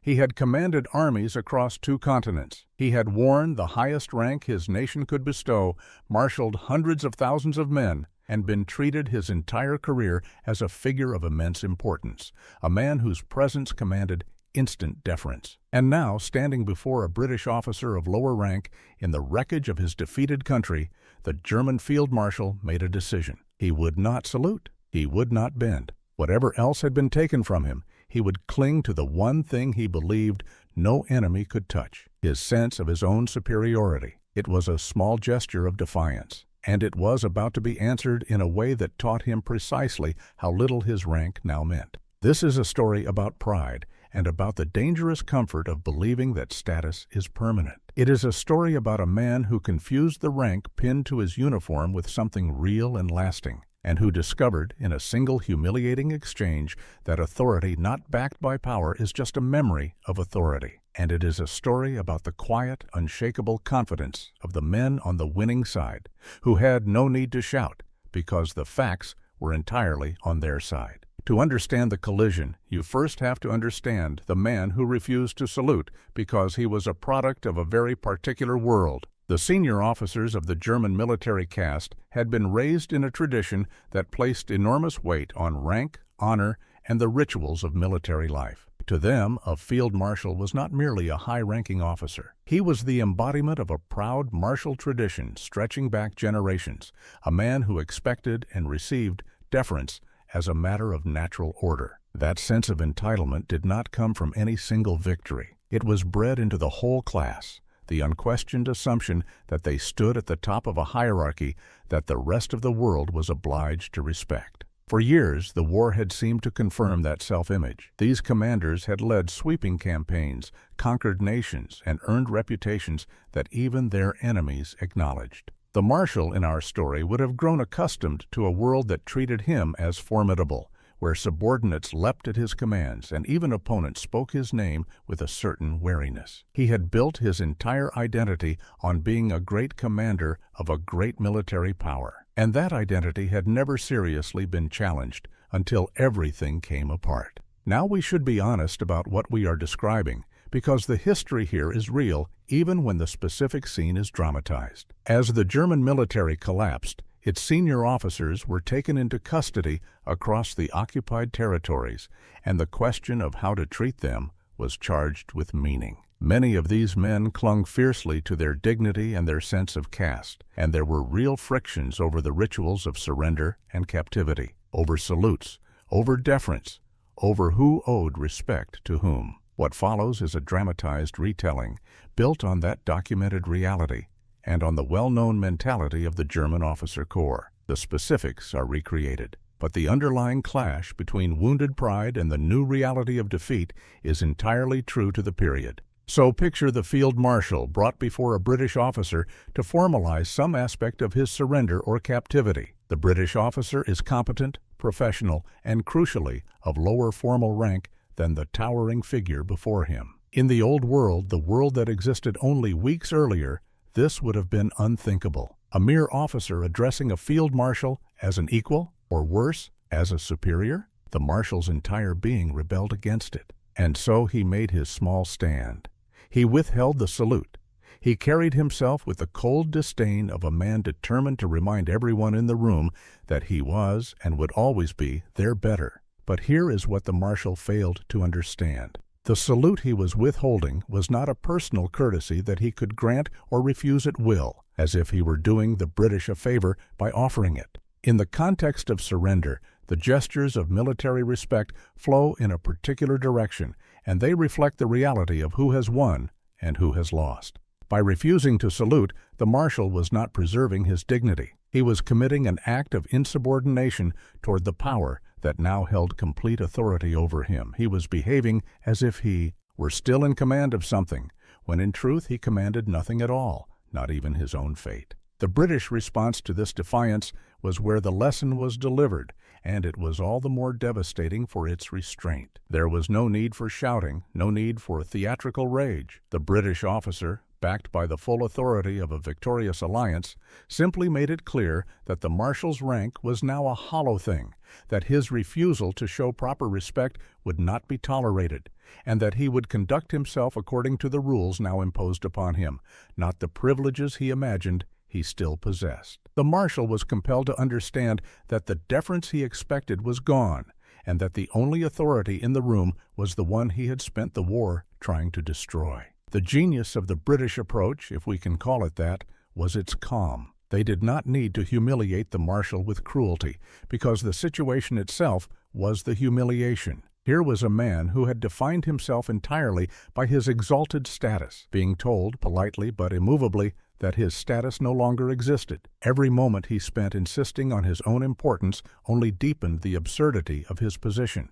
He had commanded armies across 2 continents. He had worn the highest rank his nation could bestow, marshaled hundreds of thousands of men, and been treated his entire career as a figure of immense importance, a man whose presence commanded instant deference. And now, standing before a British officer of lower rank in the wreckage of his defeated country, the German field marshal made a decision. He would not salute. He would not bend. Whatever else had been taken from him, he would cling to the one thing he believed no enemy could touch, his sense of his own superiority. It was a small gesture of defiance, and it was about to be answered in a way that taught him precisely how little his rank now meant. This is a story about pride and about the dangerous comfort of believing that status is permanent. It is a story about a man who confused the rank pinned to his uniform with something real and lasting, and who discovered in a single humiliating exchange that authority not backed by power is just a memory of authority. And it is a story about the quiet, unshakable confidence of the men on the winning side, who had no need to shout, because the facts were entirely on their side. To understand the collision, you first have to understand the man who refused to salute because he was a product of a very particular world. The senior officers of the German military caste had been raised in a tradition that placed enormous weight on rank, honor, and the rituals of military life. To them, a field marshal was not merely a high-ranking officer. He was the embodiment of a proud martial tradition stretching back generations, a man who expected and received deference as a matter of natural order. That sense of entitlement did not come from any single victory. It was bred into the whole class, the unquestioned assumption that they stood at the top of a hierarchy that the rest of the world was obliged to respect. For years, the war had seemed to confirm that self-image. These commanders had led sweeping campaigns, conquered nations, and earned reputations that even their enemies acknowledged. The marshal in our story would have grown accustomed to a world that treated him as formidable, where subordinates leapt at his commands and even opponents spoke his name with a certain wariness. He had built his entire identity on being a great commander of a great military power, and that identity had never seriously been challenged until everything came apart. Now we should be honest about what we are describing, because the history here is real even when the specific scene is dramatized. As the German military collapsed, its senior officers were taken into custody across the occupied territories, and the question of how to treat them was charged with meaning. Many of these men clung fiercely to their dignity and their sense of caste, and there were real frictions over the rituals of surrender and captivity, over salutes, over deference, over who owed respect to whom. What follows is a dramatized retelling, built on that documented reality and on the well-known mentality of the German officer corps. The specifics are recreated, but the underlying clash between wounded pride and the new reality of defeat is entirely true to the period. So picture the field marshal brought before a British officer to formalize some aspect of his surrender or captivity. The British officer is competent, professional, and crucially, of lower formal rank than the towering figure before him. In the old world, the world that existed only weeks earlier, this would have been unthinkable. A mere officer addressing a field marshal as an equal, or worse, as a superior? The marshal's entire being rebelled against it. And so he made his small stand. He withheld the salute. He carried himself with the cold disdain of a man determined to remind everyone in the room that he was, and would always be, their better. But here is what the marshal failed to understand. The salute he was withholding was not a personal courtesy that he could grant or refuse at will, as if he were doing the British a favor by offering it. In the context of surrender, the gestures of military respect flow in a particular direction, and they reflect the reality of who has won and who has lost. By refusing to salute, the marshal was not preserving his dignity. He was committing an act of insubordination toward the power that now held complete authority over him. He was behaving as if he were still in command of something, when in truth he commanded nothing at all, not even his own fate. The British response to this defiance was where the lesson was delivered, and it was all the more devastating for its restraint. There was no need for shouting, no need for theatrical rage. The British officer, backed by the full authority of a victorious alliance, simply made it clear that the marshal's rank was now a hollow thing, that his refusal to show proper respect would not be tolerated, and that he would conduct himself according to the rules now imposed upon him, not the privileges he imagined he still possessed. The marshal was compelled to understand that the deference he expected was gone, and that the only authority in the room was the one he had spent the war trying to destroy. The genius of the British approach, if we can call it that, was its calm. They did not need to humiliate the marshal with cruelty, because the situation itself was the humiliation. Here was a man who had defined himself entirely by his exalted status, being told, politely but immovably, that his status no longer existed. Every moment he spent insisting on his own importance only deepened the absurdity of his position,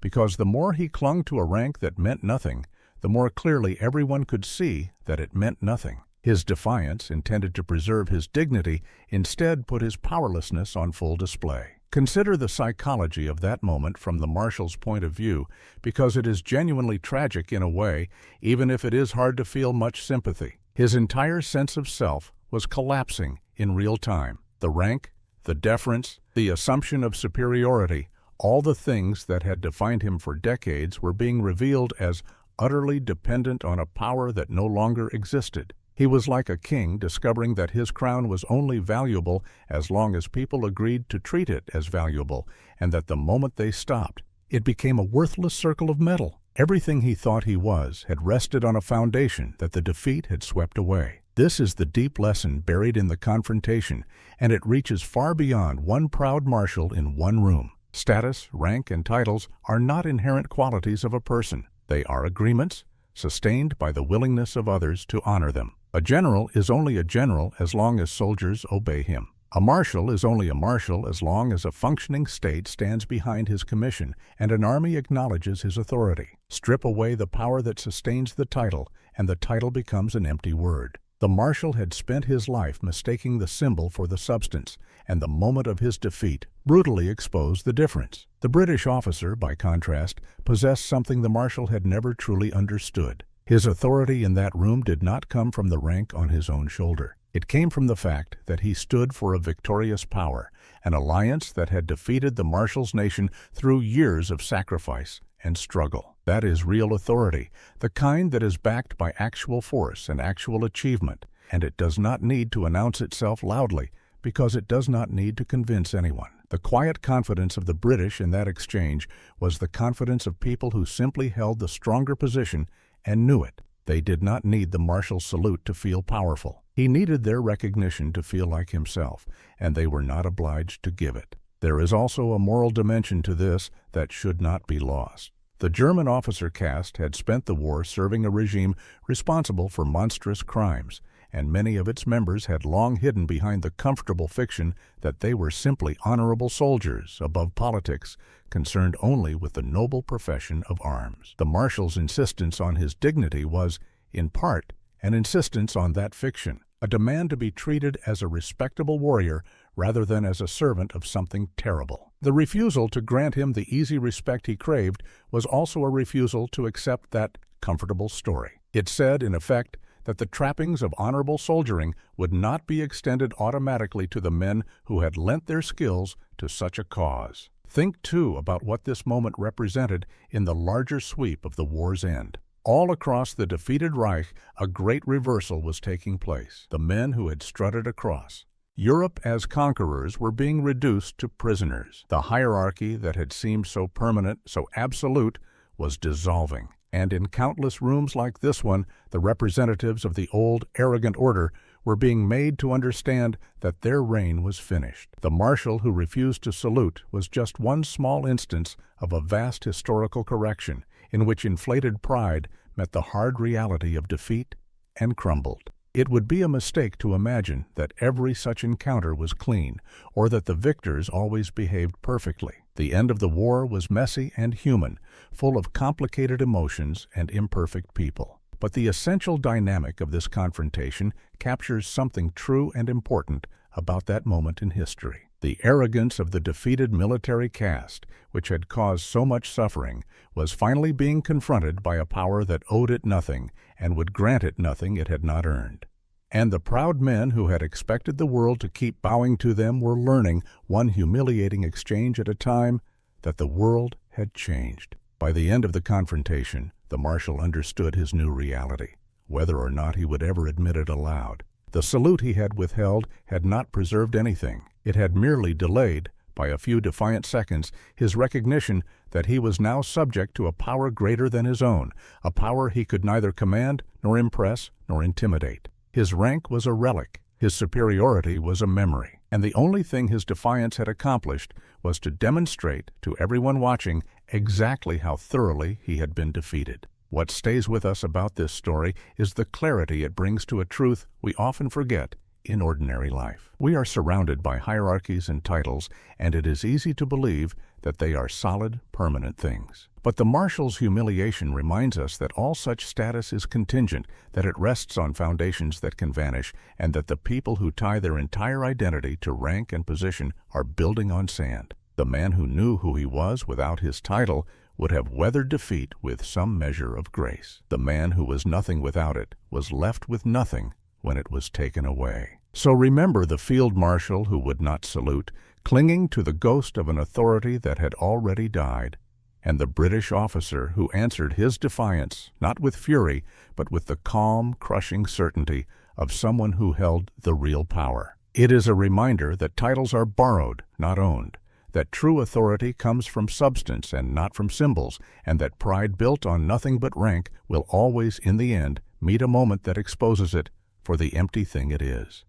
because the more he clung to a rank that meant nothing, the more clearly everyone could see that it meant nothing. His defiance, intended to preserve his dignity, instead put his powerlessness on full display. Consider the psychology of that moment from the marshal's point of view, because it is genuinely tragic in a way, even if it is hard to feel much sympathy. His entire sense of self was collapsing in real time. The rank, the deference, the assumption of superiority, all the things that had defined him for decades were being revealed as utterly dependent on a power that no longer existed. He was like a king discovering that his crown was only valuable as long as people agreed to treat it as valuable, and that the moment they stopped, it became a worthless circle of metal. Everything he thought he was had rested on a foundation that the defeat had swept away. This is the deep lesson buried in the confrontation, and it reaches far beyond one proud marshal in one room. Status, rank, and titles are not inherent qualities of a person. They are agreements, sustained by the willingness of others to honor them. A general is only a general as long as soldiers obey him. A marshal is only a marshal as long as a functioning state stands behind his commission and an army acknowledges his authority. Strip away the power that sustains the title, and the title becomes an empty word. The marshal had spent his life mistaking the symbol for the substance, and the moment of his defeat brutally exposed the difference. The British officer, by contrast, possessed something the marshal had never truly understood. His authority in that room did not come from the rank on his own shoulder. It came from the fact that he stood for a victorious power, an alliance that had defeated the marshal's nation through years of sacrifice and struggle. That is real authority, the kind that is backed by actual force and actual achievement, and it does not need to announce itself loudly because it does not need to convince anyone. The quiet confidence of the British in that exchange was the confidence of people who simply held the stronger position and knew it. They did not need the marshal's salute to feel powerful. He needed their recognition to feel like himself, and they were not obliged to give it. There is also a moral dimension to this that should not be lost. The German officer caste had spent the war serving a regime responsible for monstrous crimes, and many of its members had long hidden behind the comfortable fiction that they were simply honorable soldiers above politics, concerned only with the noble profession of arms. The marshal's insistence on his dignity was, in part, an insistence on that fiction, a demand to be treated as a respectable warrior rather than as a servant of something terrible. The refusal to grant him the easy respect he craved was also a refusal to accept that comfortable story. It said, in effect, that the trappings of honorable soldiering would not be extended automatically to the men who had lent their skills to such a cause. Think, too, about what this moment represented in the larger sweep of the war's end. All across the defeated Reich, a great reversal was taking place. The men who had strutted across Europe as conquerors were being reduced to prisoners. The hierarchy that had seemed so permanent, so absolute, was dissolving. And in countless rooms like this one, the representatives of the old, arrogant order were being made to understand that their reign was finished. The marshal who refused to salute was just one small instance of a vast historical correction in which inflated pride met the hard reality of defeat and crumbled. It would be a mistake to imagine that every such encounter was clean, or that the victors always behaved perfectly. The end of the war was messy and human, full of complicated emotions and imperfect people. But the essential dynamic of this confrontation captures something true and important about that moment in history. The arrogance of the defeated military caste, which had caused so much suffering, was finally being confronted by a power that owed it nothing and would grant it nothing it had not earned. And the proud men who had expected the world to keep bowing to them were learning, one humiliating exchange at a time, that the world had changed. By the end of the confrontation, The marshal understood his new reality, whether or not he would ever admit it aloud. The salute he had withheld had not preserved anything. It had merely delayed, by a few defiant seconds, his recognition that he was now subject to a power greater than his own, a power he could neither command, nor impress, nor intimidate. His rank was a relic, his superiority was a memory, and the only thing his defiance had accomplished was to demonstrate to everyone watching exactly how thoroughly he had been defeated. What stays with us about this story is the clarity it brings to a truth we often forget in ordinary life. We are surrounded by hierarchies and titles, and it is easy to believe that they are solid, permanent things. But the marshal's humiliation reminds us that all such status is contingent, that it rests on foundations that can vanish, and that the people who tie their entire identity to rank and position are building on sand. The man who knew who he was without his title would have weathered defeat with some measure of grace. The man who was nothing without it was left with nothing when it was taken away. So remember the field marshal who would not salute, clinging to the ghost of an authority that had already died, and the British officer who answered his defiance not with fury, but with the calm, crushing certainty of someone who held the real power. It is a reminder that titles are borrowed, not owned, that true authority comes from substance and not from symbols, and that pride built on nothing but rank will always, in the end, meet a moment that exposes it for the empty thing it is.